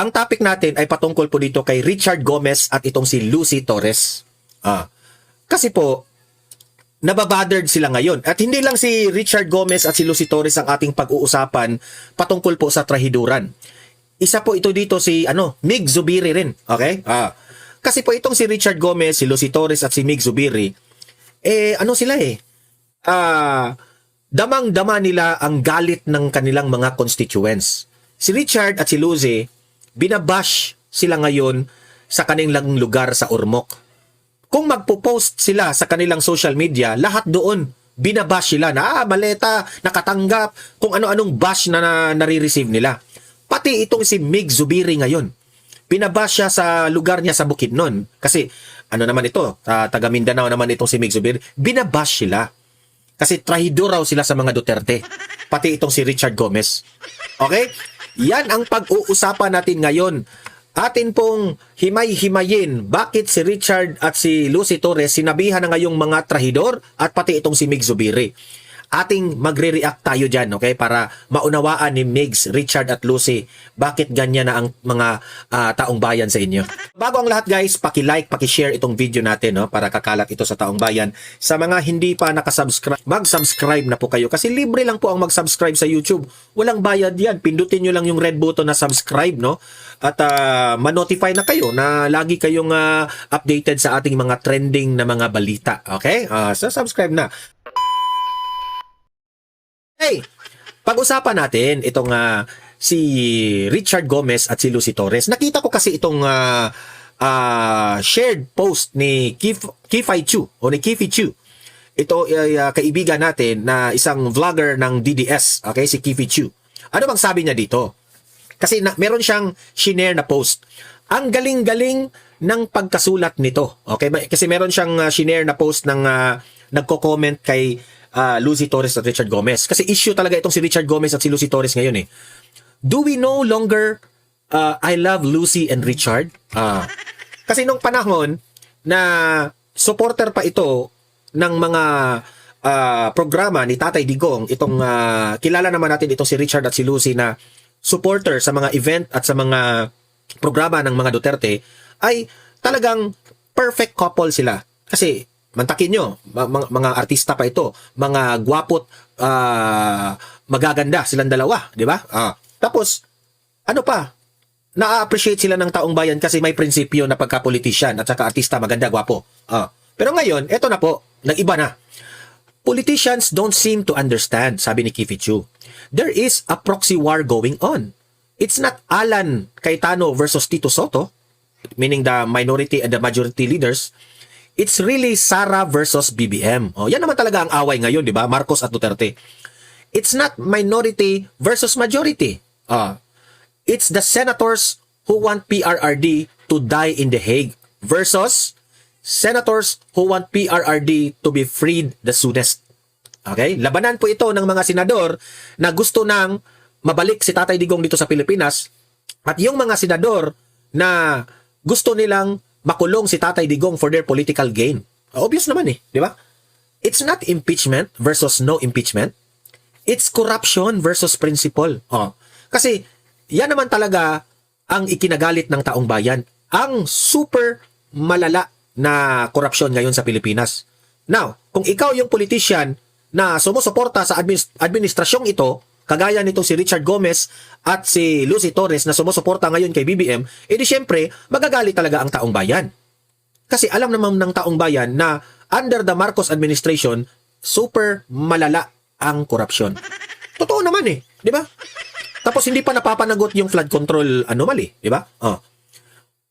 ang topic natin ay patungkol po dito kay Richard Gomez at itong si Lucy Torres. Kasi po, nababothered sila ngayon. At hindi lang si Richard Gomez at si Lucy Torres ang ating pag-uusapan patungkol po sa trahiduran. Isa po ito dito si Mig Zubiri rin. Okay? Kasi po itong si Richard Gomez, si Lucy Torres at si Mig Zubiri, sila damang-dama nila ang galit ng kanilang mga constituents. Si Richard at si Lucy, binabash sila ngayon sa kanilang lugar sa Ormoc. Kung magpo-post sila sa kanilang social media, lahat doon binabash sila na maleta, nakatanggap, kung ano-anong bash na nare-receive nila. Pati itong si Mig Zubiri ngayon, binabash siya sa lugar niya sa Bukidnon. Kasi naman ito, taga Mindanao naman itong si Mig Zubiri, binabash sila. Kasi trahidor raw sila sa mga Duterte. Pati itong si Richard Gomez. Okay? Yan ang pag-uusapan natin ngayon. Atin pong himay-himayin bakit si Richard at si Lucy Torres sinabihan na ngayong mga trahidor at pati itong si Mig Zubiri. Ating magre-react tayo dyan, okay? Para maunawaan ni Migs, Richard at Lucy bakit ganyan na ang mga taong bayan sa inyo. Bago ang lahat guys, paki-like, paki-share itong video natin para kakalat ito sa taong bayan. Sa mga hindi pa nakasubscribe, mag-subscribe na po kayo kasi libre lang po ang mag-subscribe sa YouTube. Walang bayad yan. Pindutin nyo lang yung red button na subscribe, no? At ma-notify na kayo na lagi kayong updated sa ating mga trending na mga balita. Okay? So subscribe na. Hey, pag-usapan natin itong si Richard Gomez at si Lucy Torres. Nakita ko kasi itong shared post ni Kifay Chu o ni Kifi Chu. Ito ay kaibigan natin na isang vlogger ng DDS, okay, si Kifi Chu. Ano bang sabi niya dito? Kasi meron siyang shinare na post. Ang galing-galing ng pagkasulat nito. Okay, kasi meron siyang shinare na post ng nagko-comment kay Lucy Torres at Richard Gomez. Kasi issue talaga itong si Richard Gomez at si Lucy Torres ngayon eh. Do we no longer I love Lucy and Richard? Kasi nung panahon na supporter pa ito ng mga programa ni Tatay Digong, itong kilala naman natin itong si Richard at si Lucy na supporter sa mga event at sa mga programa ng mga Duterte, ay talagang perfect couple sila. Kasi mantakin nyo, mga artista pa ito, mga gwapot, magaganda silang dalawa, di ba? Tapos, na-appreciate sila ng taong bayan kasi may prinsipyo na pagka-politician at saka artista, maganda, gwapo. Pero ngayon, eto na po, nag-iba na. Politicians don't seem to understand, sabi ni Kifi Chu. There is a proxy war going on. It's not Alan Cayetano versus Tito Soto, meaning the minority and the majority leaders. It's really Sara versus BBM. Yan naman talaga ang away ngayon, di ba? Marcos at Duterte. It's not minority versus majority. It's the senators who want PRRD to die in The Hague versus senators who want PRRD to be freed the soonest. Okay? Labanan po ito ng mga senador na gusto nang mabalik si Tatay Digong dito sa Pilipinas at yung mga senador na gusto nilang makulong si Tatay Digong for their political gain. Obvious naman di ba? It's not impeachment versus no impeachment. It's corruption versus principle. Kasi yan naman talaga ang ikinagalit ng taong bayan. Ang super malala na korupsyon ngayon sa Pilipinas. Now, kung ikaw yung politician na sumusuporta sa administrasyong ito, kagaya nitong si Richard Gomez at si Lucy Torres na sumusuporta ngayon kay BBM, edi syempre, magagalit talaga ang taong bayan. Kasi alam naman ng taong bayan na under the Marcos administration, super malala ang korupsyon. Totoo naman di ba? Tapos hindi pa napapanagot yung flood control anomaly, di ba?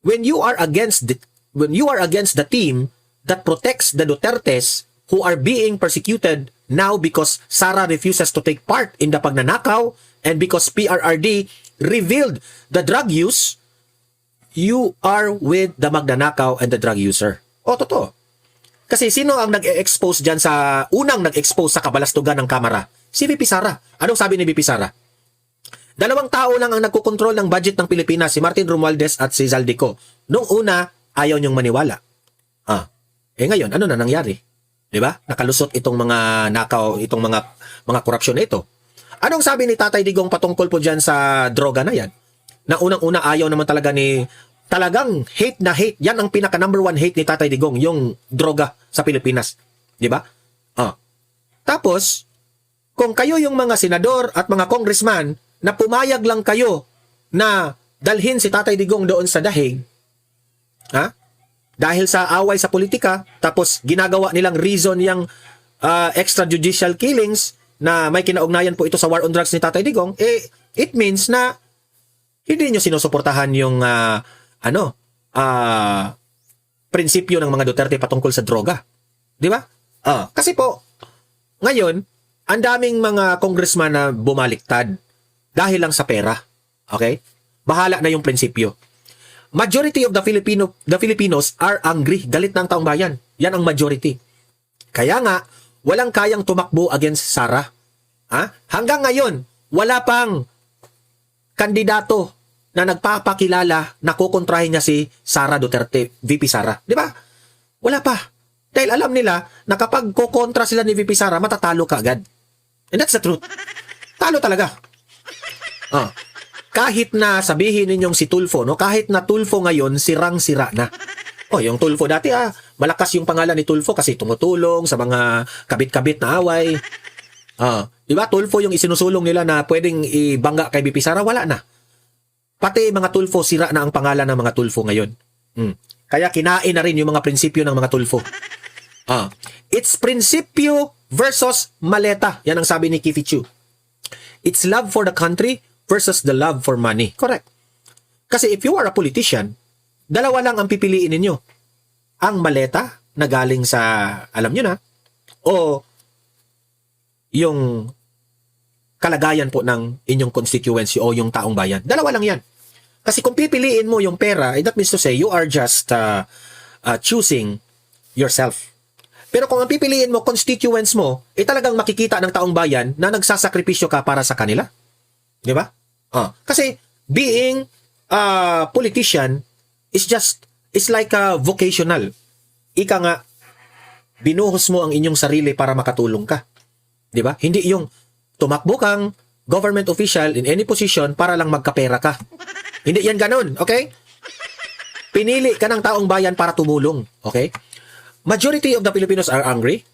When you are against the team that protects the Dutertes who are being persecuted now because Sara refuses to take part in the pagnanakaw and because PRRD revealed the drug use, you are with the magnanakaw and the drug user. Totoo. Kasi sino ang nag-expose dyan unang nag-expose sa kabalastugan ng kamera? Si VP Sara. Anong sabi ni VP Sara? Dalawang tao lang ang nagkukontrol ng budget ng Pilipinas, si Martin Romualdez at si Zaldico. Nung una, ayaw niyong maniwala. Ngayon, ano na nangyari? 'Di ba? Nakalusot itong mga nakaw, itong mga korupsyon na ito. Anong sabi ni Tatay Digong patungkol po diyan sa droga na 'yan? na unang-una ayaw naman talaga ni, talagang hate na hate. Yan ang pinaka number one hate ni Tatay Digong, yung droga sa Pilipinas. Di ba? Tapos, kung kayo yung mga senador at mga congressman na pumayag lang kayo na dalhin si Tatay Digong doon sa dahig, dahil sa away sa politika, tapos ginagawa nilang reason yung extrajudicial killings na may kinaugnayan po ito sa war on drugs ni Tatay Digong, it means na hindi nyo sinusuportahan yung prinsipyo ng mga Duterte patungkol sa droga. Di ba? Kasi po, ngayon, ang daming mga congressman na bumaliktad dahil lang sa pera. Okay? Bahala na yung prinsipyo. Majority of the Filipinos are angry. Galit na ang taong bayan. Yan ang majority. Kaya nga, walang kayang tumakbo against Sara. Hanggang ngayon, wala pang kandidato na nagpapakilala na kukontrahin niya si Sara Duterte, VP Sara. Di ba? Wala pa. Dahil alam nila na kapag kukontra sila ni VP Sara, matatalo ka agad. And that's the truth. Talo talaga. Kahit na sabihin ninyong si Tulfo, no? Kahit na Tulfo ngayon, sirang-sira na. Yung Tulfo dati, malakas yung pangalan ni Tulfo kasi tumutulong sa mga kabit-kabit na away. Diba? Tulfo yung isinusulong nila na pwedeng ibangga kay VP Sara, wala na. Pati mga Tulfo, sira na ang pangalan ng mga Tulfo ngayon. Kaya kinain na rin yung mga prinsipyo ng mga Tulfo. It's prinsipyo versus maleta. Yan ang sabi ni Kifi Chu. It's love for the country versus the love for money. Correct. Kasi if you are a politician, dalawa lang ang pipiliin ninyo. Ang maleta na galing sa, alam nyo na, o yung kalagayan po ng inyong constituency o yung taong bayan. Dalawa lang yan. Kasi kung pipiliin mo yung pera, that means to say, you are just choosing yourself. Pero kung ang pipiliin mo, constituents mo, talagang makikita ng taong bayan na nagsasakripisyo ka para sa kanila. Di ba? Kasi being a politician is like a vocational. Ika nga, binuhos mo ang inyong sarili para makatulong ka. Di ba? Hindi yung tumakbo kang government official in any position para lang magkapera ka. Hindi yan ganun, okay? Pinili ka ng taong bayan para tumulong, okay? Majority of the Filipinos are angry.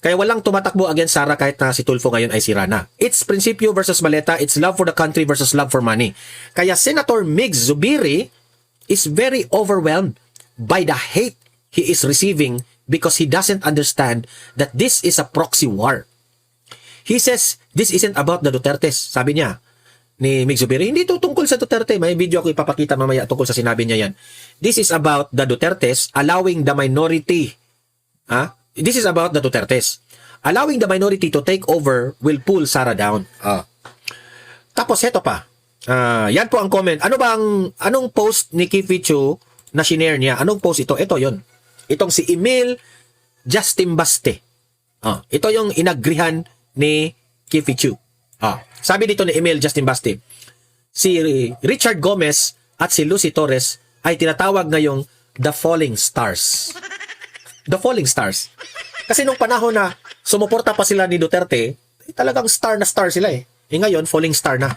Kaya walang tumatakbo against Sara kahit na si Tulfo ngayon ay sira na. It's prinsipyo versus maleta. It's love for the country versus love for money. Kaya Senator Migs Zubiri is very overwhelmed by the hate he is receiving because he doesn't understand that this is a proxy war. He says, this isn't about the Dutertes. Sabi niya, ni Migs Zubiri, hindi ito tungkol sa Duterte. May video ako ipapakita mamaya tungkol sa sinabi niya yan. This is about the Dutertes allowing the minority. This is about the Dutertes. Allowing the minority to take over will pull Sara down. Tapos heto pa. Yan po ang comment. Anong post ni Kifi Chu na shinare niya? Anong post ito? Ito yon. Itong si Emil Justin Baste. Ito yung inagrihan ni Kifi Chu. Sabi dito ni Emil Justin Baste, si Richard Gomez at si Lucy Torres ay tinatawag ngayong the falling stars. The falling stars. Kasi nung panahon na sumuporta pa sila ni Duterte, talagang star na star sila eh. Ngayon, falling star na.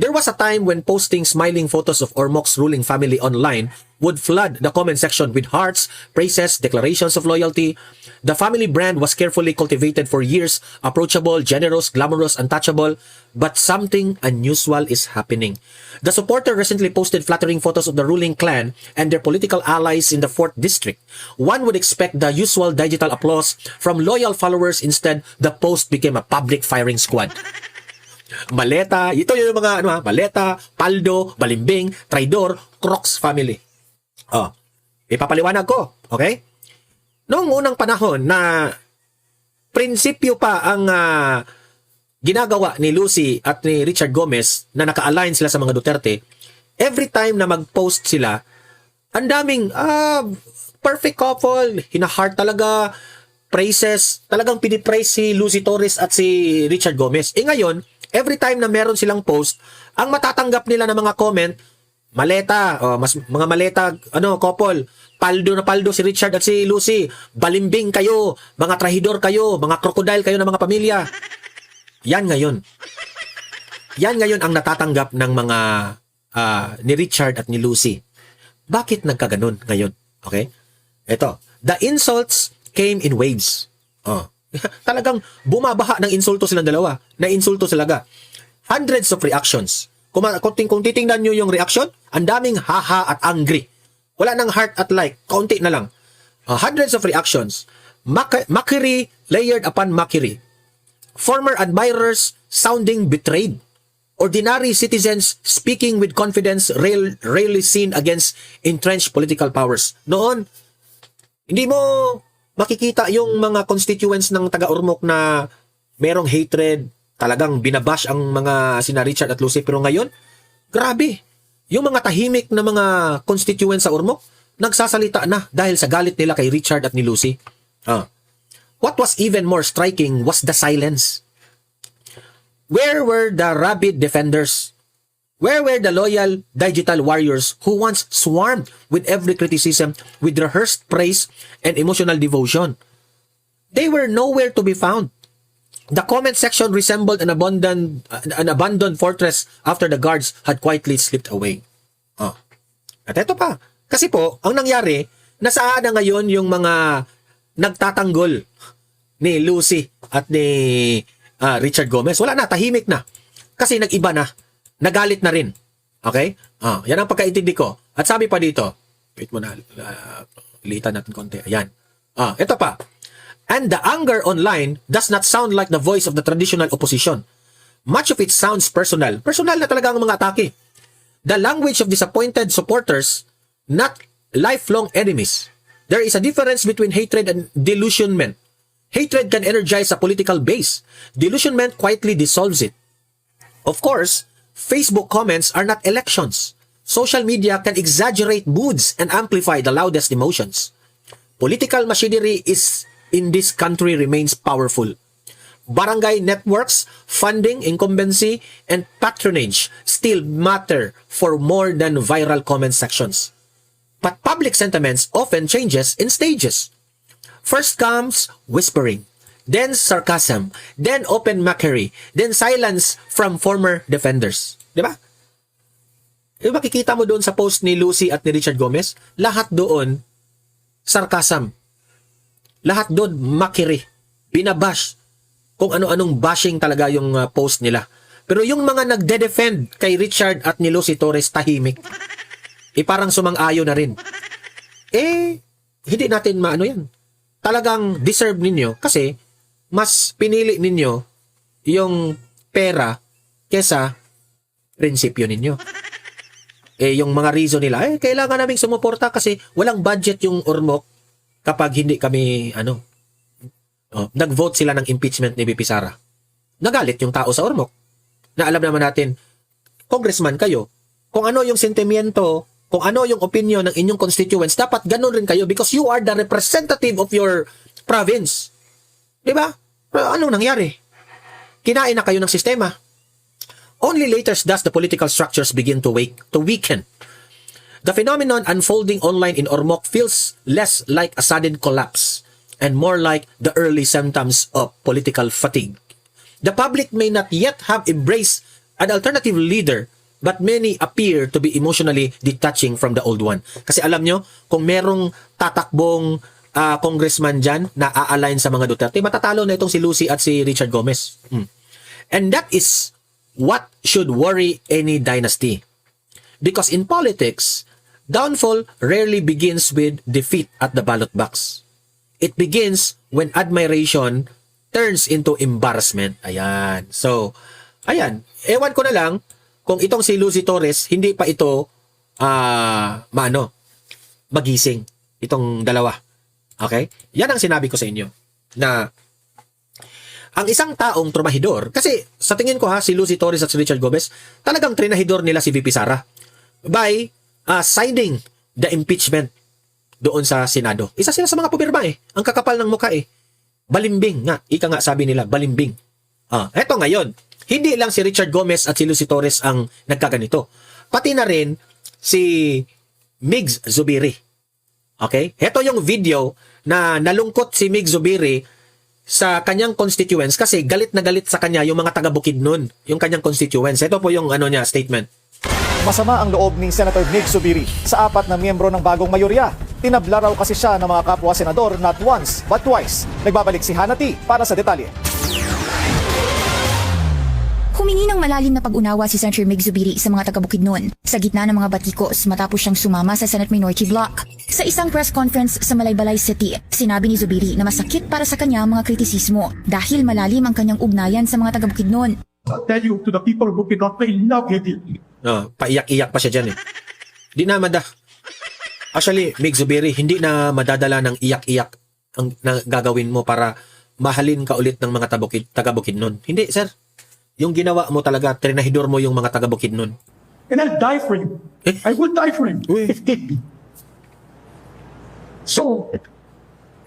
There was a time when posting smiling photos of Ormoc's ruling family online would flood the comment section with hearts, praises, declarations of loyalty. The family brand was carefully cultivated for years, approachable, generous, glamorous, untouchable, but something unusual is happening. The supporter recently posted flattering photos of the ruling clan and their political allies in the 4th district. One would expect the usual digital applause from loyal followers. Instead, the post became a public firing squad. Maleta, ito yung mga Maleta, Paldo, Balimbing, Traidor, Crocs family. Ipapaliwanag ko, okay? Noong unang panahon na prinsipyo pa ang ginagawa ni Lucy at ni Richard Gomez na naka-align sila sa mga Duterte, every time na mag-post sila, ang daming perfect couple, hina-heart talaga, praises, talagang pinipraise si Lucy Torres at si Richard Gomez. Ngayon, every time na meron silang post, ang matatanggap nila ng mga comment, maleta, mga maleta, couple, paldo na paldo si Richard at si Lucy, balimbing kayo, mga trahidor kayo, mga crocodile kayo ng mga pamilya. Yan ngayon ang natatanggap ng mga ni Richard at ni Lucy. Bakit nagkaganon ngayon? Okay? Ito, the insults came in waves. Talagang bumabaha ng insulto silang dalawa. Na insulto talaga. Hundreds of reactions. Kung titingnan nyo yung reaction, ang daming haha at angry. Wala nang heart at like. Kaunti na lang. Hundreds of reactions. Mockery layered upon mockery. Former admirers sounding betrayed. Ordinary citizens speaking with confidence rarely seen against entrenched political powers. Noon, hindi mo makikita yung mga constituents ng taga-Ormoc na merong hatred, talagang binabash ang mga sina Richard at Lucy. Pero ngayon, grabe. Yung mga tahimik na mga constituents sa Ormoc, nagsasalita na dahil sa galit nila kay Richard at ni Lucy. What was even more striking was the silence. Where were the rabid defenders? Where were the loyal digital warriors who once swarmed with every criticism with rehearsed praise and emotional devotion? They were nowhere to be found. The comment section resembled an abandoned fortress after the guards had quietly slipped away. At ito pa. Kasi po, ang nangyari, nasaan na ngayon yung mga nagtatanggol ni Lucy at ni Richard Gomez? Wala na, tahimik na. Kasi nag-iba na. Nagalit na rin. Okay? Yan ang pagkaintindi ko. At sabi pa dito, wait mo na, litan natin konti. Ayan. Ito pa. And the anger online does not sound like the voice of the traditional opposition. Much of it sounds personal. Personal na talaga ang mga atake. The language of disappointed supporters, not lifelong enemies. There is a difference between hatred and delusionment. Hatred can energize a political base. Delusionment quietly dissolves it. Of course, Facebook comments are not elections. Social media can exaggerate moods and amplify the loudest emotions. Political machinery in this country remains powerful. Barangay networks, funding, incumbency, and patronage still matter for more than viral comment sections. But public sentiments often changes in stages. First comes whispering, then sarcasm, then open mockery, then silence from former defenders. Di ba? Makikita mo doon sa post ni Lucy at ni Richard Gomez, lahat doon sarcasm. Lahat doon mockery, binabash. Kung ano-anong bashing talaga yung post nila. Pero yung mga nagde-defend kay Richard at ni Lucy Torres, tahimik. Parang sumang-ayo na rin. Hindi natin maano yan. Talagang deserve ninyo kasi mas pinili ninyo yung pera kesa prinsipyo ninyo. Yung mga reason nila, kailangan naming sumuporta kasi walang budget yung Ormoc kapag hindi kami, nag-vote sila ng impeachment ni VP Sara. Nagalit yung tao sa Ormoc. Na alam naman natin, congressman kayo, kung ano yung sentimiento, kung ano yung opinion ng inyong constituents, dapat ganun rin kayo because you are the representative of your province. Diba? Pero anong nangyari? Kinain na kayo ng sistema. Only later does the political structures begin to weaken. The phenomenon unfolding online in Ormoc feels less like a sudden collapse and more like the early symptoms of political fatigue. The public may not yet have embraced an alternative leader, but many appear to be emotionally detaching from the old one. Kasi alam nyo, kung merong tatakbong congressman dyan na a-align sa mga Duterte, matatalo na itong si Lucy at si Richard Gomez. And that is what should worry any dynasty. Because in politics, downfall rarely begins with defeat at the ballot box. It begins when admiration turns into embarrassment. Ayan. So, ayan. Ewan ko na lang kung itong si Lucy Torres, hindi pa ito magising. Itong dalawa. Okay? Yan ang sinabi ko sa inyo. Na ang isang taong trumahidor, kasi sa tingin ko si Lucy Torres at si Richard Gomez, talagang trinahidor nila si VP Sara by signing the impeachment doon sa Senado. Isa sila sa mga pumirma Ang kakapal ng mukha Balimbing nga. Ika nga sabi nila, balimbing. Eto ngayon, hindi lang si Richard Gomez at si Lucy Torres ang nagkaganito. Pati na rin si Migs Zubiri. Okay? Ito yung video na nalungkot si Migs Zubiri sa kanyang constituents kasi galit na galit sa kanya yung mga taga Bukidnon, yung kanyang constituents. Ito po yung statement. Masama ang loob ni Senator Mig Zubiri sa 4 na miyembro ng bagong mayorya. Tinabla raw kasi siya ng mga kapwa senador not once but twice. Nagbabalik si Hanati para sa detalye. Humingi ng malalim na pag-unawa si Senator Mig Zubiri sa mga taga-Bukidnon sa gitna ng mga batikos matapos siyang sumama sa Senate Minority Bloc. Sa isang press conference sa Malaybalay City, sinabi ni Zubiri na masakit para sa kanya ang mga kritisismo dahil malalim ang kanyang ugnayan sa mga taga-Bukidnon. I'll tell you to the people who cannot pay love him. No, paiyak-iyak pa siya dyan eh. Di na Actually, Mig Zubiri, hindi na madadala ng iyak-iyak ang na gagawin mo para mahalin ka ulit ng mga taga-Bukidnon. Hindi, sir. Yung ginawa mo talaga, trinahidor mo yung mga taga-Bukidnon. And I'll die for him. Eh? I will die for him Uy. if need be. So,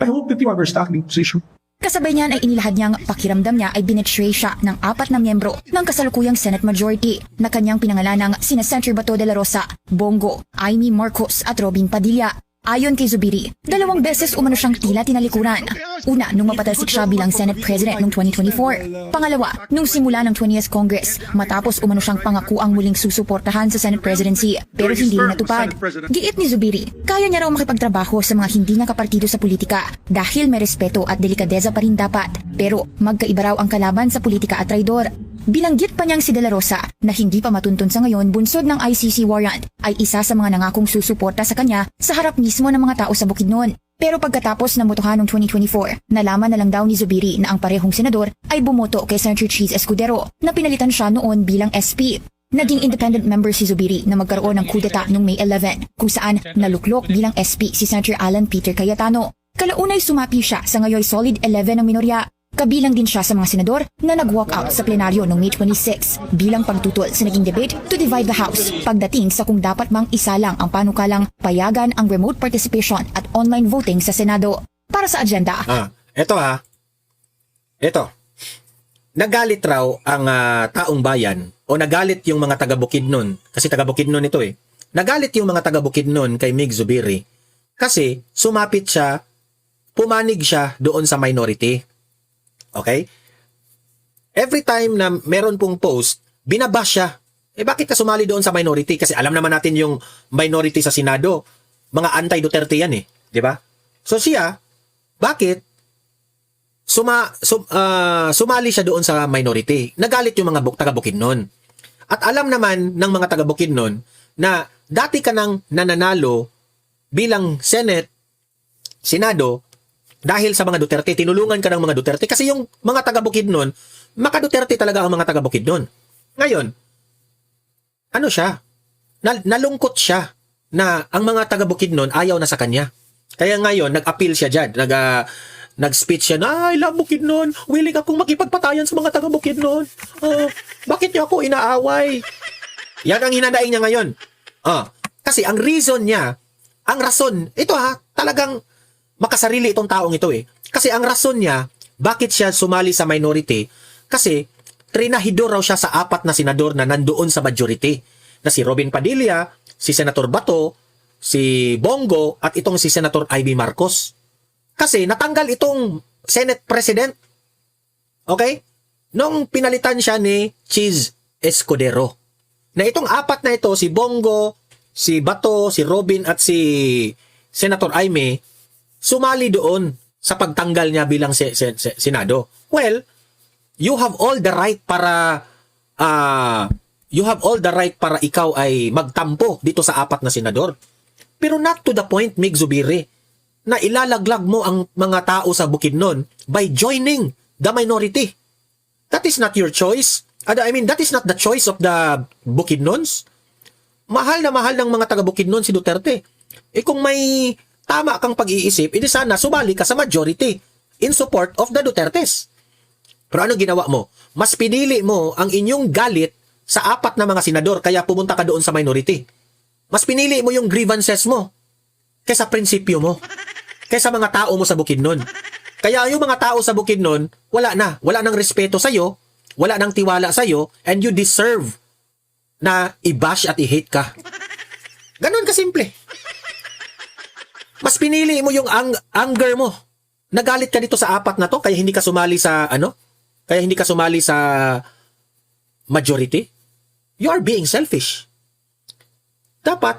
I hope that you understand the position. Kasabay niyan ay inilahad niyang pakiramdam niya ay binetray siya ng 4 na miyembro ng kasalukuyang Senate Majority na kanyang pinangalan ng sina Senator Bato de la Rosa, Bongo, Amy Marcos at Robin Padilla. Ayon kay Zubiri, 2 beses umano siyang tila tinalikuran. Una, nung mapatalsik siya bilang Senate President noong 2024. Pangalawa, nung simula ng 20th Congress, matapos umano siyang pangako ang muling susuportahan sa Senate Presidency, pero hindi rin natupad. Giit ni Zubiri, kaya niya raw makipagtrabaho sa mga hindi niya kapartido sa politika dahil may respeto at delikadeza pa rin dapat. Pero magkaiba raw ang kalaban sa politika at traidor. Bilanggit pa niyang si De La Rosa na hindi pa matuntun sa ngayon bunsod ng ICC warrant ay isa sa mga nangakong susuporta sa kanya sa harap mismo ng mga tao sa Bukidnon. Pero pagkatapos ng botohan noong 2024, nalaman na lang daw ni Zubiri na ang parehong senador ay bumoto kay Senator Cheese Escudero na pinalitan siya noon bilang SP. Naging independent member si Zubiri na magkaroon ng kudeta noong May 11 kung saan naluklok bilang SP si Senator Alan Peter Cayetano. Kalaunay sumapi siya sa ngayon solid 11 ng minorya. Kabilang din siya sa mga senador na nag-walkout sa plenaryo noong May 26 bilang pagtutol sa naging debate to divide the House pagdating sa kung dapat mang isalang ang panukalang payagan ang remote participation at online voting sa Senado. Para sa agenda. Ito. Nagalit raw ang taong bayan o nagalit yung mga taga-Bukidnon kasi taga-Bukidnon ito eh. Nagalit yung mga taga-Bukidnon kay Mig Zubiri kasi sumapit siya, pumanig siya doon sa minority. Okay? Every time na meron pong post, binabash siya. Bakit ka sumali doon sa minority? Kasi alam naman natin yung minority sa Senado, mga anti-Duterte yan eh. Di ba? So siya, bakit sumali siya doon sa minority? Nagalit yung mga taga-Bukidnon. At alam naman ng mga taga-Bukidnon na dati ka nang nananalo bilang Senate, Senado, dahil sa mga Duterte, tinulungan ka ng mga Duterte kasi yung mga taga-Bukidnon, maka-Duterte talaga ang mga taga-Bukidnon. Ngayon, ano siya? Nalungkot siya na ang mga taga-Bukidnon ayaw na sa kanya. Kaya ngayon, nag-appeal siya dyan. Nag-speech siya na, I love Bukidnon. Willing akong makipagpatayan sa mga taga-Bukidnon. Bakit niyo ako inaaway? Yan ang hinadaing niya ngayon. Kasi ang reason niya, ang rason, ito talagang makasarili itong taong ito eh. Kasi ang rason niya, bakit siya sumali sa minority? Kasi trinahidor raw siya sa 4 na senador na nandoon sa majority. Na si Robin Padilla, si Senator Bato, si Bongo, at itong si Senator Ivy Marcos. Kasi natanggal itong Senate President. Okay? Nung pinalitan siya ni Cheese Escudero. Na itong 4 na ito, si Bongo, si Bato, si Robin, at si Senator Amy, sumali doon sa pagtanggal niya bilang Senado. Well, you have all the right para ikaw ay magtampo dito sa 4 na senador. Pero not to the point, Mig Zubiri, na ilalaglag mo ang mga tao sa Bukidnon by joining the minority. That is not your choice. That is not the choice of the Bukidnons. Mahal na mahal ng mga taga-Bukidnon si Duterte. Kung may tama kang pag-iisip, edi sana sumali ka sa majority in support of the Dutertes. Pero ano ginawa mo? Mas pinili mo ang inyong galit sa 4 na mga senador kaya pumunta ka doon sa minority. Mas pinili mo yung grievances mo kaysa prinsipyo mo, kaysa mga tao mo sa Bukidnon. Kaya yung mga tao sa Bukidnon, wala nang respeto sa'yo, wala nang tiwala sa'yo, and you deserve na i-bash at i-hate ka. Ganon kasimple. Mas pinili mo yung anger mo. Nagalit ka dito sa 4 na to kaya hindi ka sumali sa Kaya hindi ka sumali sa majority. You are being selfish. dapat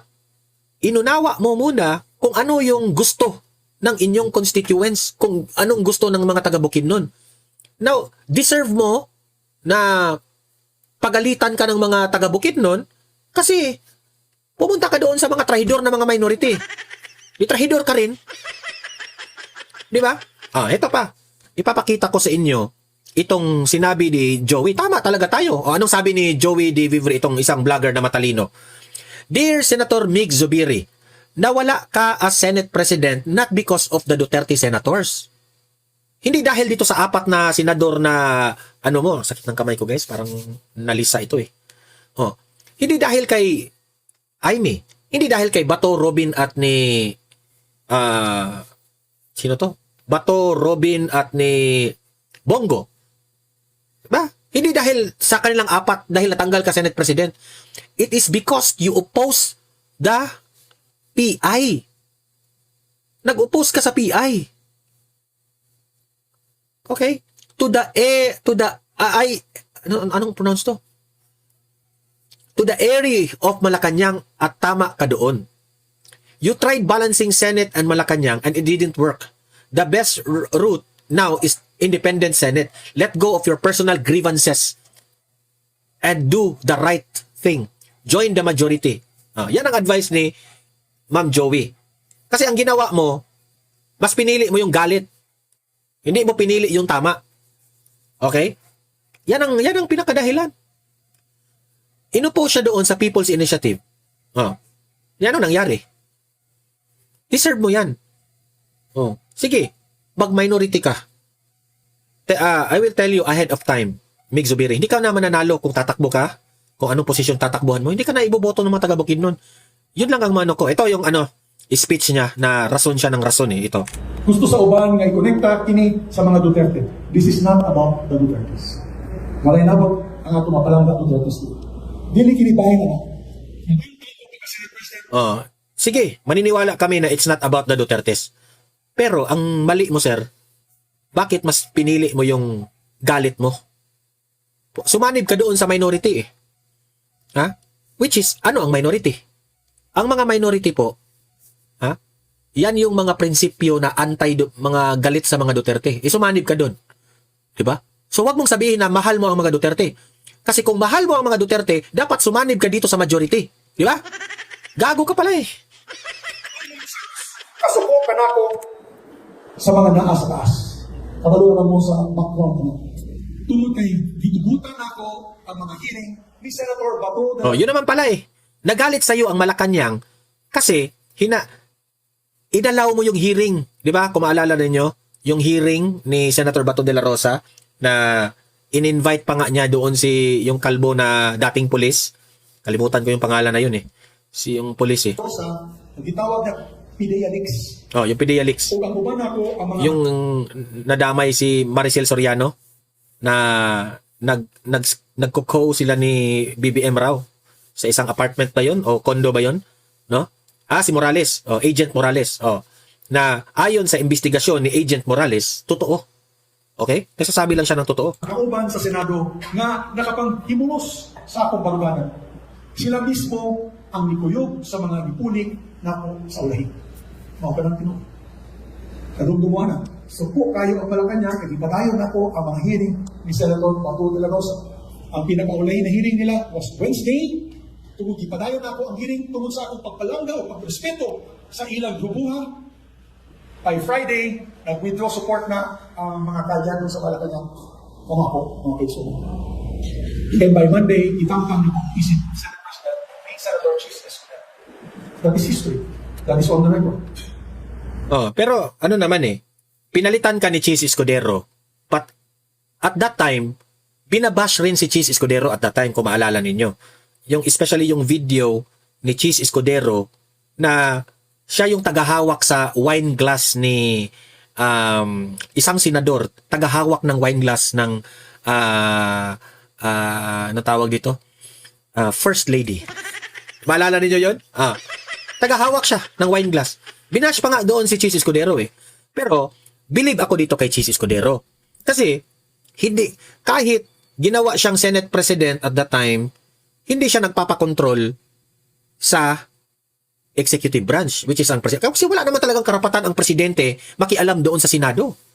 inunawa mo muna kung ano yung gusto ng inyong constituents, kung anong gusto ng mga taga Bukidnon. Now, deserve mo na pagalitan ka ng mga taga Bukidnon kasi pumunta ka doon sa mga trahidor na mga minority. Di trahidor ka rin. Di ba? Ito pa. Ipapakita ko sa inyo itong sinabi ni Joey. Tama talaga tayo. Anong sabi ni Joey De Vivre, itong isang vlogger na matalino? Dear Senator Mig Zubiri, nawala ka as Senate President not because of the Duterte senators. Hindi dahil dito sa 4 na senador na, sakit ng kamay ko guys, parang nalisa ito eh. Hindi dahil kay Aimee, hindi dahil kay Bato, Robin at ni, sino to? Bato, Robin at ni Bongo. Diba? Hindi dahil sa kanilang 4 dahil natanggal ka Senate President. It is because you oppose the PI. Nag-oppose ka sa PI. Okay? Anong pronounce to? To the area of Malacanang at tama ka doon. You tried balancing Senate and Malacanang and it didn't work. The best route now is independent Senate. Let go of your personal grievances and do the right thing. Join the majority. Yan ang advice ni Ma'am Joey. Kasi ang ginawa mo, mas pinili mo yung galit. Hindi mo pinili yung tama. Okay? Yan ang pinakadahilan. Inupo siya doon sa People's Initiative. Yan ang nangyari. Deserve mo yan. Sige, mag-minority ka. I will tell you ahead of time, Mig Zubiri, hindi ka naman nanalo kung tatakbo ka, kung anong posisyon tatakbuhan mo, hindi ka na iboboto ng mga taga Bukidnon. Yun lang ang mano ko. Ito yung speech niya na rason siya ng rason ito. Gusto sa uban nga i-connecta kini sa mga Duterte. This is not about the Dutertes. Walay nabot ang ato mapalangga Dutertes. Dili kini bahin na. Sige, maniniwala kami na it's not about the Dutertes. Pero ang mali mo, sir, bakit mas pinili mo yung galit mo? Sumanib ka doon sa minority eh. Which is, ano ang minority? Ang mga minority po, yan yung mga prinsipyo na mga galit sa mga Duterte. Sumanib ka doon. Diba? So wag mong sabihin na mahal mo ang mga Duterte. Kasi kung mahal mo ang mga Duterte, dapat sumanib ka dito sa majority. Diba? Gago ka pala eh. Kasuko ka na ako sa mga naas-taas. Kabaluan mo sa background mo. Tungod kay gitugutan ako ang mga hearing ni Senator Bato. Yun naman pala eh. Nagalit sa iyo ang Malacanang kasi inalaw mo yung hearing, 'di ba? Kung maalala ninyo, yung hearing ni Senator Bato de la Rosa na in-invite pa nga niya doon yung kalbo na dating pulis. Kalimutan ko yung pangalan na yun eh. Yung pulis eh. Rosa, nagitawag na PDEA Leaks. Yung PDEA Leaks. Kung ang uban ako ang mga Yung nadamay si Maricel Soriano na nagko-co sila ni BBM raw sa isang apartment ba yun o condo ba yun, no? Si Morales, Agent Morales, na ayon sa investigasyon ni Agent Morales, totoo. Okay? Nasasabi lang siya ng totoo. kauban sa Senado nga nakapanghimulos sa akong baruganan. Sila mismo ang nikuyog sa mga nipuling na ako sa ulahin. Mao ka ng tinuod. Kadugdumuhan na. So po kayo ang Malacanang, kagipadayon ako ang mga hearing ni Senator Bato de la Rosa. Ang pinakaulahin na hearing nila was Wednesday. Tungod gipadayon ako ang hearing tungod sa akong pagpalangga o pagrespeto sa ilang grupuha. By Friday, nag-withdraw support na ang mga kadyado sa Malacanang. Kung ako, mga kaiso mo. And by Monday, itangkang ni isip Senate President ni Senator Chis Escudero. That is history. That is on the record. Pero ano naman pinalitan ka ni Chis Escudero. But at that time, binabash rin si Chis Escudero at that time, kung maalala ninyo. Especially yung video ni Chis Escudero na siya yung tagahawak sa wine glass ni isang senador, tagahawak ng wine glass ng natawag dito? First Lady. Maalala niyo yon? Tagahawak siya ng wine glass. Binash pa nga doon si Chis Escudero eh. Pero, believe ako dito kay Chis Escudero. Kasi, kahit ginawa siyang Senate President at that time, hindi siya nagpapakontrol sa executive branch, which is ang presidente. Kasi wala naman talagang karapatan ang presidente makialam doon sa Senado.